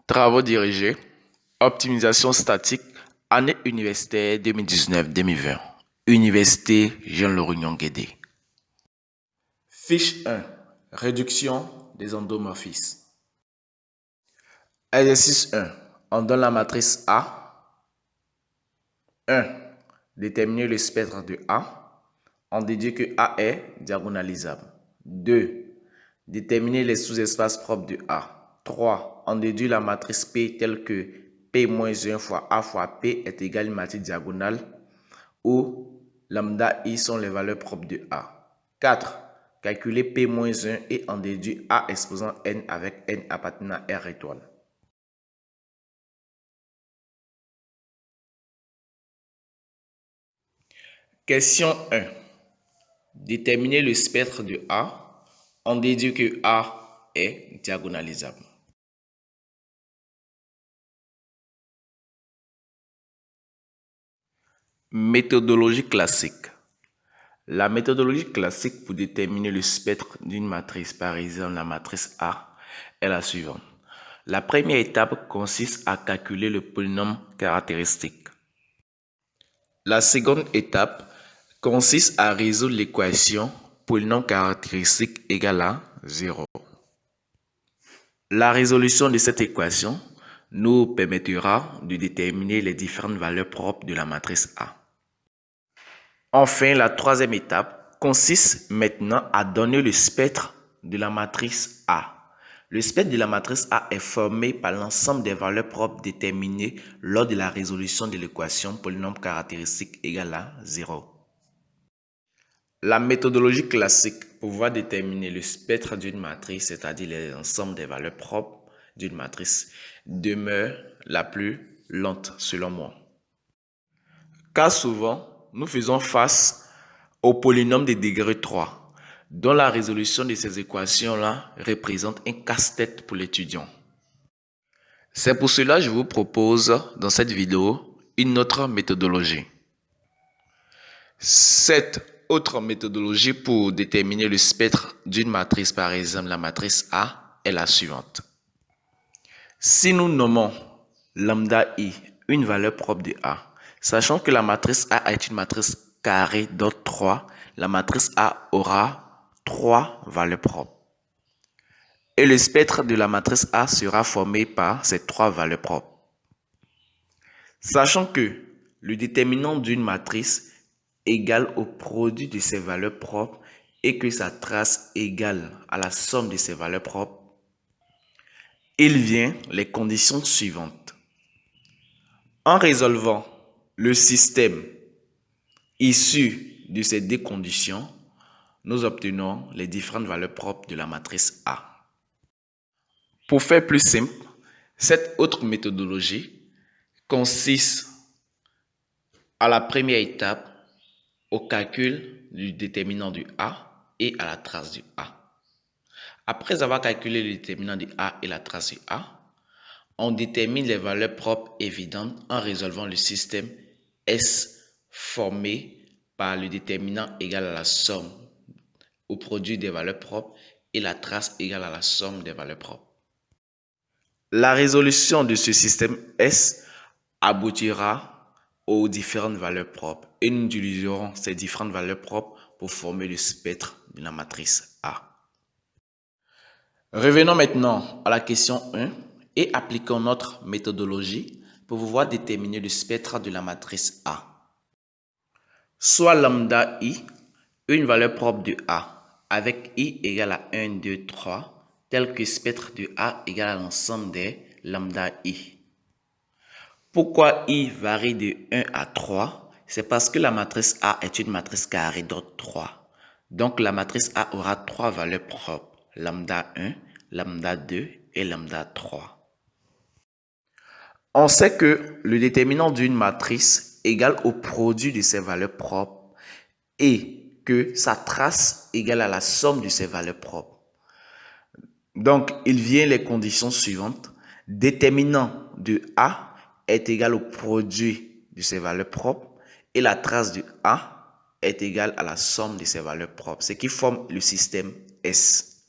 Travaux dirigés, optimisation statique, année universitaire 2019-2020. Université Jean-Laurent Guédé. Fiche 1. Réduction des endomorphismes. Exercice 1. On donne la matrice A. 1. Déterminer le spectre de A. On déduit que A est diagonalisable. 2. Déterminer les sous-espaces propres de A. 3. On déduit la matrice P telle que P-1 fois A fois P est égal à une matrice diagonale où lambda I sont les valeurs propres de A. 4. Calculer P-1 et en déduire A exposant N avec N appartenant à R étoile. Question 1. Déterminer le spectre de A. On déduit que A est diagonalisable. Méthodologie classique. La méthodologie classique pour déterminer le spectre d'une matrice, par exemple la matrice A, est la suivante. La première étape consiste à calculer le polynôme caractéristique. La seconde étape consiste à résoudre l'équation polynôme caractéristique égale à 0. La résolution de cette équation nous permettra de déterminer les différentes valeurs propres de la matrice A. Enfin, la troisième étape consiste maintenant à donner le spectre de la matrice A. Le spectre de la matrice A est formé par l'ensemble des valeurs propres déterminées lors de la résolution de l'équation polynôme caractéristique égale à 0. La méthodologie classique pour pouvoir déterminer le spectre d'une matrice, c'est-à-dire l'ensemble des valeurs propres d'une matrice, demeure la plus lente selon moi. Car souvent, nous faisons face au polynôme de degré 3, dont la résolution de ces équations-là représente un casse-tête pour l'étudiant. C'est pour cela que je vous propose dans cette vidéo une autre méthodologie. Cette autre méthodologie pour déterminer le spectre d'une matrice, par exemple la matrice A, est la suivante. Si nous nommons lambda I une valeur propre de A, sachant que la matrice A est une matrice carrée d'ordre 3, la matrice A aura 3 valeurs propres. Et le spectre de la matrice A sera formé par ces 3 valeurs propres. Sachant que le déterminant d'une matrice égale au produit de ses valeurs propres et que sa trace égale à la somme de ses valeurs propres, il vient les conditions suivantes. En résolvant le système issu de ces deux conditions, nous obtenons les différentes valeurs propres de la matrice A. Pour faire plus simple, cette autre méthodologie consiste à la première étape au calcul du déterminant du A et à la trace du A. Après avoir calculé le déterminant du A et la trace du A, on détermine les valeurs propres évidentes en résolvant le système S formé par le déterminant égal à la somme au produit des valeurs propres et la trace égale à la somme des valeurs propres. La résolution de ce système S aboutira aux différentes valeurs propres et nous utiliserons ces différentes valeurs propres pour former le spectre de la matrice A. Revenons maintenant à la question 1 et appliquons notre méthodologie pour pouvoir déterminer le spectre de la matrice A. Soit lambda I, une valeur propre de A, avec I égale à 1, 2, 3, tel que spectre de A égale à l'ensemble des lambda I. Pourquoi I varie de 1 à 3? C'est parce que la matrice A est une matrice carrée d'ordre 3. Donc la matrice A aura 3 valeurs propres, lambda 1, lambda 2 et lambda 3. On sait que le déterminant d'une matrice égale au produit de ses valeurs propres et que sa trace égale à la somme de ses valeurs propres. Donc il vient les conditions suivantes. Déterminant de A est égal au produit de ses valeurs propres et la trace de A est égale à la somme de ses valeurs propres, ce qui forme le système S.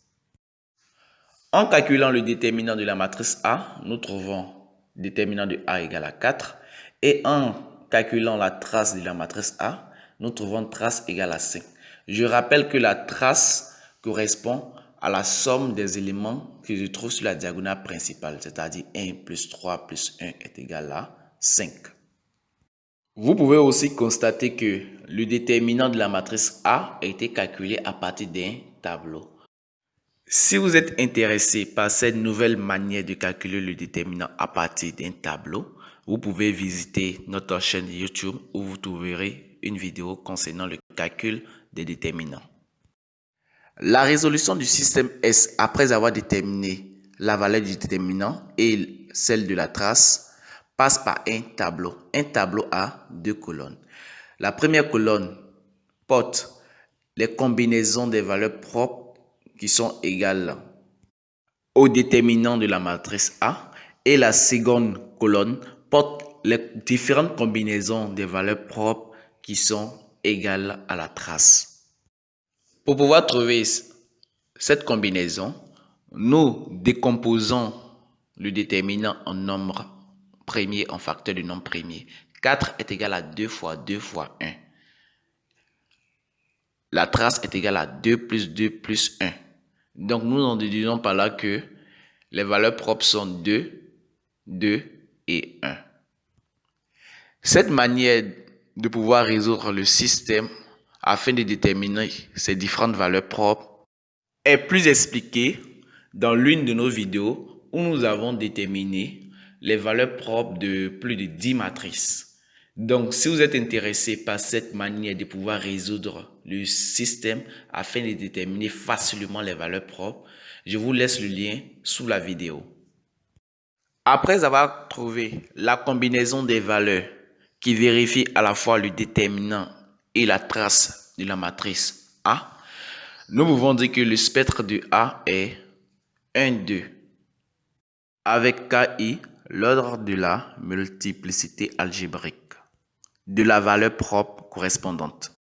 En calculant le déterminant de la matrice A, nous trouvons déterminant de A égale à 4. Et en calculant la trace de la matrice A, nous trouvons trace égale à 5. Je rappelle que la trace correspond à la somme des éléments que je trouve sur la diagonale principale, c'est-à-dire 1 plus 3 plus 1 est égal à 5. Vous pouvez aussi constater que le déterminant de la matrice A a été calculé à partir d'un tableau. Si vous êtes intéressé par cette nouvelle manière de calculer le déterminant à partir d'un tableau, vous pouvez visiter notre chaîne YouTube où vous trouverez une vidéo concernant le calcul des déterminants. La résolution du système S après avoir déterminé la valeur du déterminant et celle de la trace passe par un tableau. Un tableau a deux colonnes. La première colonne porte les combinaisons des valeurs propres qui sont égales au déterminant de la matrice A et la seconde colonne porte les différentes combinaisons des valeurs propres qui sont égales à la trace. Pour pouvoir trouver cette combinaison, nous décomposons le déterminant en nombre premier, en facteur de nombre premier. 4 est égal à 2 fois 2 fois 1. La trace est égale à 2 plus 1. Donc, nous en déduisons par là que les valeurs propres sont 2, 2 et 1. Cette manière de pouvoir résoudre le système afin de déterminer ces différentes valeurs propres est plus expliquée dans l'une de nos vidéos où nous avons déterminé les valeurs propres de plus de 10 matrices. Donc, si vous êtes intéressé par cette manière de pouvoir résoudre le système afin de déterminer facilement les valeurs propres, je vous laisse le lien sous la vidéo. Après avoir trouvé la combinaison des valeurs qui vérifie à la fois le déterminant et la trace de la matrice A, nous pouvons dire que le spectre de A est 1, 2. Avec KI, l'ordre de la multiplicité algébrique de la valeur propre correspondante,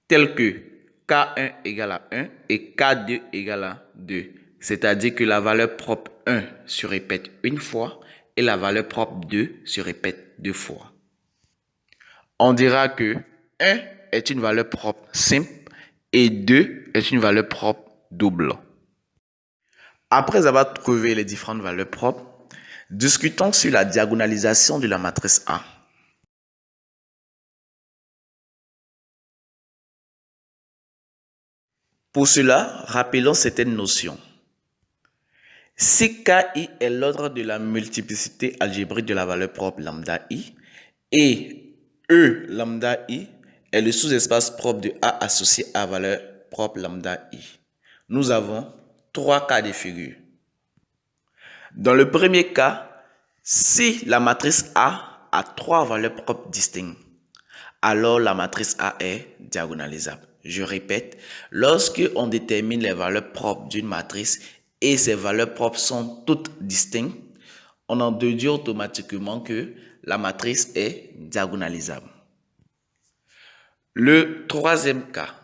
tel que K1 égale à 1 et K2 égale à 2. C'est-à-dire que la valeur propre 1 se répète une fois et la valeur propre 2 se répète deux fois. On dira que 1 est une valeur propre simple et 2 est une valeur propre double. Après avoir trouvé les différentes valeurs propres, discutons sur la diagonalisation de la matrice A. Pour cela, rappelons certaines notions. Si KI est l'ordre de la multiplicité algébrique de la valeur propre lambda I et E lambda I est le sous-espace propre de A associé à valeur propre lambda I, nous avons trois cas de figure. Dans le premier cas, si la matrice A a trois valeurs propres distinctes, alors la matrice A est diagonalisable. Je répète, lorsque on détermine les valeurs propres d'une matrice et ces valeurs propres sont toutes distinctes, on en déduit automatiquement que la matrice est diagonalisable. Le troisième cas.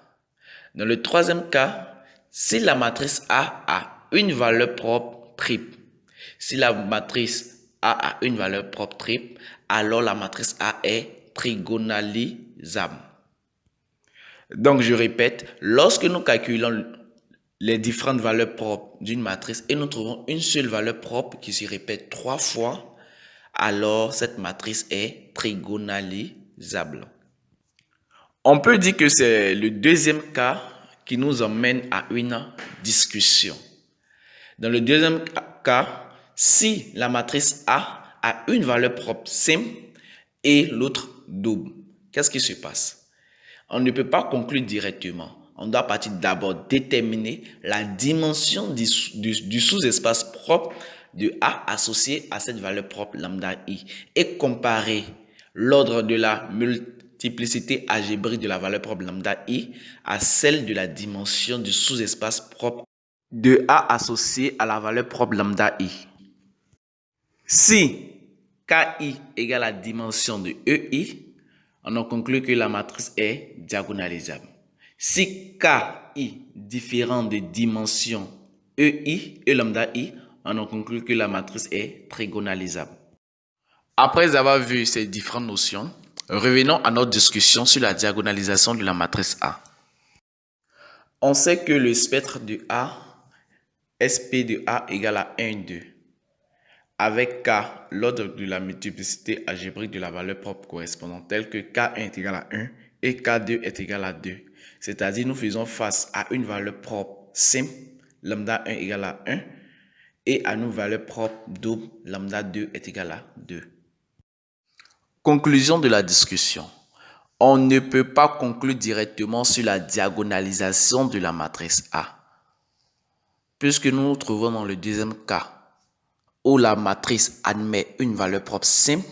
Dans le troisième cas, si la matrice A une valeur propre triple, alors la matrice A est trigonalisable. Donc, je répète, lorsque nous calculons les différentes valeurs propres d'une matrice et nous trouvons une seule valeur propre qui se répète trois fois, alors cette matrice est trigonalisable. On peut dire que c'est le deuxième cas qui nous emmène à une discussion. Dans le deuxième cas, si la matrice A une valeur propre simple et l'autre double, qu'est-ce qui se passe? On ne peut pas conclure directement. On doit partir d'abord déterminer la dimension du sous-espace propre de A associé à cette valeur propre lambda I et comparer l'ordre de la multiplicité algébrique de la valeur propre lambda I à celle de la dimension du sous-espace propre de A associé à la valeur propre lambda I. Si KI égale la dimension de EI, on a conclu que la matrice est diagonalisable. Si KI différent de dimension EI et lambda I, on en conclut que la matrice est trigonalisable. Après avoir vu ces différentes notions, revenons à notre discussion sur la diagonalisation de la matrice A. On sait que le spectre de A, SP de A égale à 1, 2. Avec K, l'ordre de la multiplicité algébrique de la valeur propre correspondante, tel que K1 est égal à 1 et K2 est égal à 2. C'est-à-dire, nous faisons face à une valeur propre simple, lambda 1 égale à 1, et à une valeur propre double, lambda 2 est égal à 2. Conclusion de la discussion. On ne peut pas conclure directement sur la diagonalisation de la matrice A, puisque nous nous trouvons dans le deuxième cas, où la matrice admet une valeur propre simple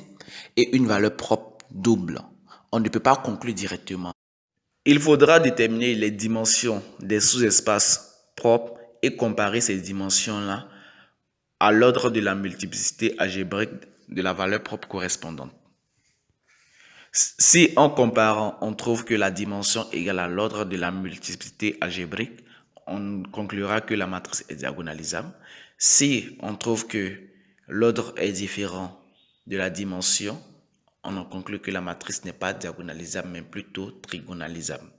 et une valeur propre double. On ne peut pas conclure directement. Il faudra déterminer les dimensions des sous-espaces propres et comparer ces dimensions-là à l'ordre de la multiplicité algébrique de la valeur propre correspondante. Si en comparant, on trouve que la dimension est égale à l'ordre de la multiplicité algébrique, on conclura que la matrice est diagonalisable. Si on trouve que l'ordre est différent de la dimension, on en conclut que la matrice n'est pas diagonalisable, mais plutôt trigonalisable.